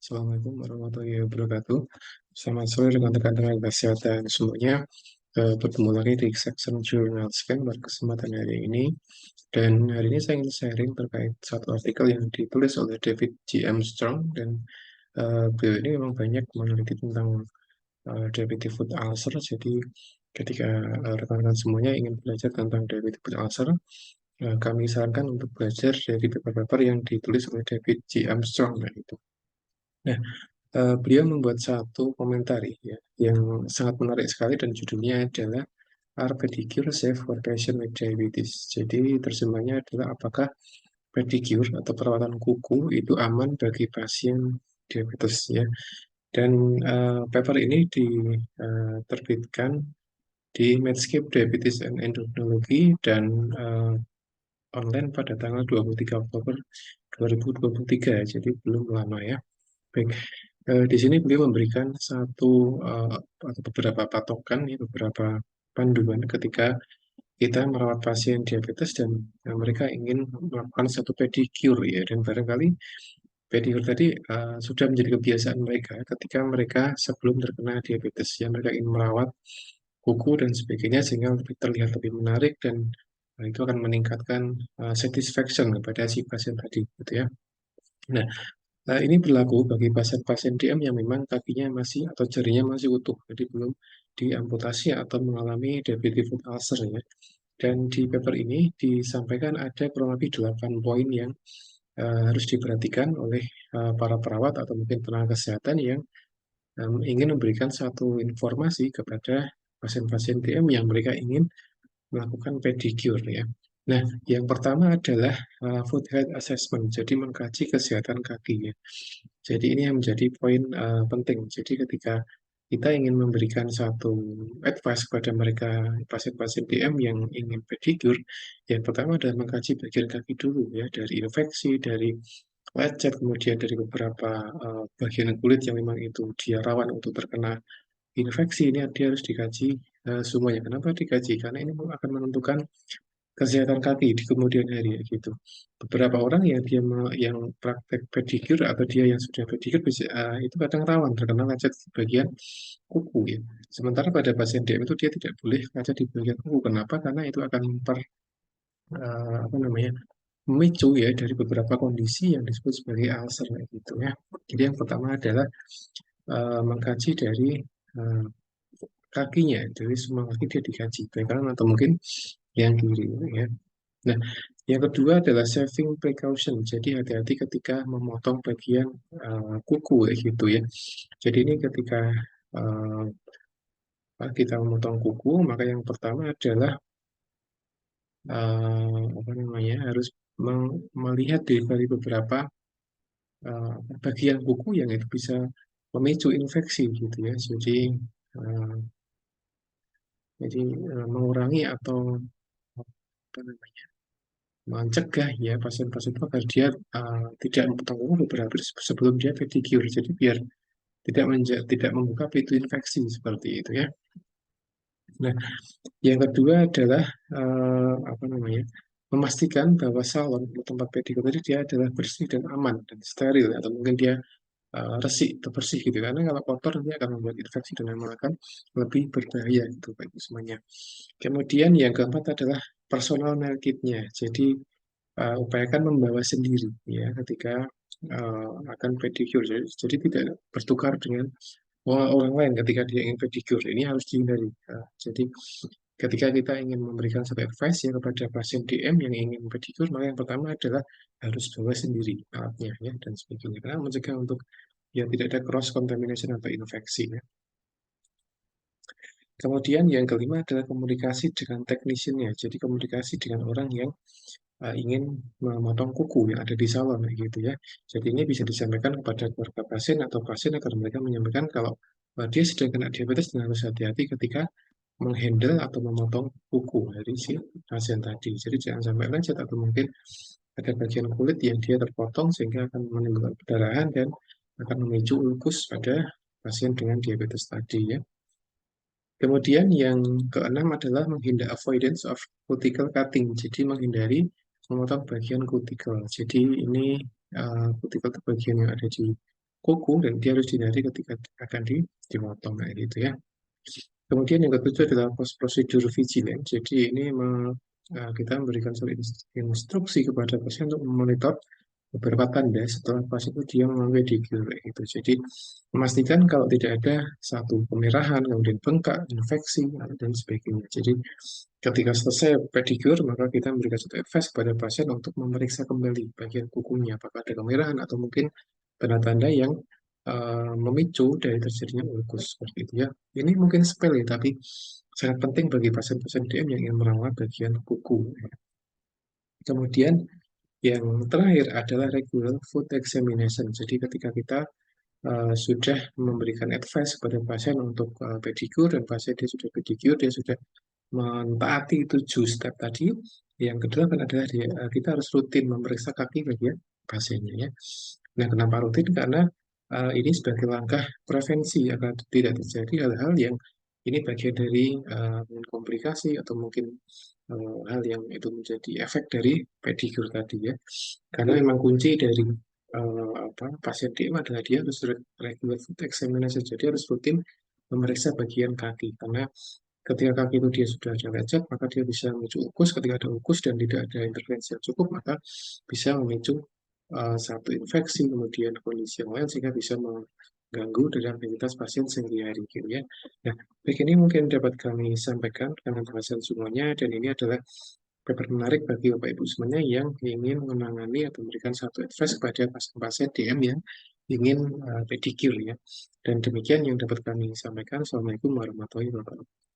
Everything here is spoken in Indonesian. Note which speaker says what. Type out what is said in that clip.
Speaker 1: Assalamualaikum warahmatullahi wabarakatuh. Selamat sore rekan-rekan tenaga kesehatan semuanya. Bertemu lagi di section Journal Scan pada kesempatan hari ini. Dan hari ini saya ingin sharing terkait satu artikel yang ditulis oleh David G. Armstrong. Dan beliau ini memang banyak meneliti tentang diabetes foot ulcer. Jadi ketika rekan-rekan semuanya ingin belajar tentang diabetes foot ulcer, kami sarankan untuk belajar dari paper-paper yang ditulis oleh David G. Armstrong. Nah, itu. Nah, beliau membuat satu komentar ya, yang sangat menarik sekali dan judulnya adalah Are pedicure safe for patient with diabetes? Jadi terjemahnya adalah apakah pedicure atau perawatan kuku itu aman bagi pasien diabetes ya. Dan paper ini diterbitkan di Medscape Diabetes and Endocrinology dan online pada tanggal 23 Oktober 2023, jadi belum lama ya. Baik, di sini beliau memberikan atau beberapa patokan, ya, beberapa panduan ketika kita merawat pasien diabetes dan mereka ingin melakukan satu pedicure ya, dan barangkali pedicure tadi sudah menjadi kebiasaan mereka ketika mereka sebelum terkena diabetes ya, mereka ingin merawat kuku dan sebagainya sehingga lebih terlihat lebih menarik dan itu akan meningkatkan satisfaction kepada si pasien tadi gitu ya. Nah, ini berlaku bagi pasien-pasien DM yang memang kakinya masih atau jarinya masih utuh, jadi belum diamputasi atau mengalami diabetes foot ulcer ya. Dan di paper ini disampaikan ada kurang lebih 8 poin yang harus diperhatikan oleh para perawat atau mungkin tenaga kesehatan yang ingin memberikan satu informasi kepada pasien-pasien DM yang mereka ingin melakukan pedicure ya. Nah, yang pertama adalah foot health assessment, jadi mengkaji kesehatan kaki ya. Jadi ini yang menjadi poin penting. Jadi ketika kita ingin memberikan satu advice kepada mereka pasien-pasien DM yang ingin pedicure, yang pertama adalah mengkaji bagian kaki dulu ya, dari infeksi, dari lecet, kemudian dari beberapa bagian kulit yang memang itu dia rawan untuk terkena infeksi. Ini dia harus dikaji semuanya. Kenapa dikaji? Karena ini akan menentukan kesehatan kaki di kemudian hari ya, gitu. Beberapa orang yang yang praktek pedicure atau dia yang sudah pedicure itu kadang rawan terkena lecet di bagian kuku ya. Sementara pada pasien DM itu dia tidak boleh lecet di bagian kuku. Kenapa? Karena itu akan apa namanya, memicu ya dari beberapa kondisi yang disebut sebagai ulcer kayak gitu ya. Jadi yang pertama adalah mengkaji dari eh, kakinya, dari semua kaki dia dikaji, baik kanan atau mungkin yang kiri ya. Nah, yang kedua adalah saving precaution. Jadi hati-hati ketika memotong bagian kuku ya gitu ya. Jadi ini ketika uh, kita memotong kuku, maka yang pertama adalah apa namanya, harus melihat dari beberapa bagian kuku yang itu bisa memicu infeksi gitu ya. Uh, jadi mengurangi atau apa namanya, mencegah ya pasien-pasien itu agar dia tidak memotong kuku beberapa hari sebelum dia pedicure. Jadi biar tidak membuka pintu infeksi seperti itu ya. Nah, yang kedua adalah apa namanya, memastikan bahwa salon atau tempat pedicure tadi dia adalah bersih dan aman dan steril atau mungkin dia resik atau bersih gitu, karena kalau kotor nanti akan membuat infeksi dan memang akan lebih berbahaya gitu bagi semuanya. Kemudian yang keempat adalah personal meal kitnya. Jadi upayakan membawa sendiri ya ketika akan pedicure. Jadi tidak bertukar dengan orang lain ketika dia ingin pedicure. Ini harus dihindari. Jadi ketika kita ingin memberikan satu advice ya kepada pasien DM yang ingin pedicure, maka yang pertama adalah harus bawa sendiri alatnya ya dan sebagainya. Karena mencegah untuk ya tidak ada cross contamination atau infeksi ya. Kemudian yang kelima adalah komunikasi dengan teknisinya. Jadi komunikasi dengan orang yang ingin memotong kuku yang ada di salon gitu ya. Jadi ini bisa disampaikan kepada keluarga pasien atau pasien agar mereka menyampaikan kalau dia sedang kena diabetes dan harus hati-hati ketika menghandle atau memotong kuku dari si pasien tadi. Jadi jangan sampai lecet atau mungkin ada bagian kulit yang dia terpotong sehingga akan menimbulkan perdarahan dan akan memicu ulkus pada pasien dengan diabetes tadi ya. Kemudian yang keenam adalah menghindar avoidance of cuticle cutting. Jadi menghindari memotong bagian kutikel. Jadi ini kutikel itu bagian yang ada di kuku dan dia harus dihindari ketika akan dimotong kayak gitu ya. Kemudian yang ketujuh adalah prosedur vigilant. Jadi ini kita memberikan suatu instruksi kepada pasien untuk memonitor beberapa tanda setelah pasien itu dia mengalami pedicure itu. Jadi memastikan kalau tidak ada satu kemerahan, kemudian bengkak, infeksi, dan sebagainya. Jadi ketika selesai pedicure, maka kita memberikan satu advice kepada pasien untuk memeriksa kembali bagian kukunya, apakah ada kemerahan atau mungkin tanda-tanda yang memicu dari terjadinya ulkus seperti itu ya. Ini mungkin sepele, tapi sangat penting bagi pasien-pasien DM yang ingin merawat bagian kuku. Kemudian yang terakhir adalah regular foot examination. Jadi ketika kita sudah memberikan advice kepada pasien untuk pedicure dan pasien dia sudah pedicure, dia sudah mentaati 7 step tadi. Yang kedelapan adalah kita harus rutin memeriksa kaki bagian pasiennya ya. Nah, kenapa rutin? Karena ini sebagai langkah prevensi agar tidak terjadi hal-hal yang ini bagian dari komplikasi atau mungkin hal yang itu menjadi efek dari pedicure tadi ya. Karena memang kunci dari pasien DM adalah dia harus regular foot examination, jadi harus rutin memeriksa bagian kaki. Karena ketika kaki itu dia sudah ada lecet, maka dia bisa memicu ukus. Ketika ada ukus dan tidak ada intervensi yang cukup, maka bisa memicu satu infeksi, kemudian kondisi yang lain, sehingga bisa mengganggu dalam aktivitas pasien sehari-hari gitu ya. Nah, baik ini mungkin dapat kami sampaikan dengan pembahasan semuanya, dan ini adalah paper menarik bagi Bapak Ibu semuanya yang ingin menangani atau memberikan satu advice kepada pasien-pasien DM yang ingin pedicure ya. Dan demikian yang dapat kami sampaikan. Assalamualaikum warahmatullahi wabarakatuh.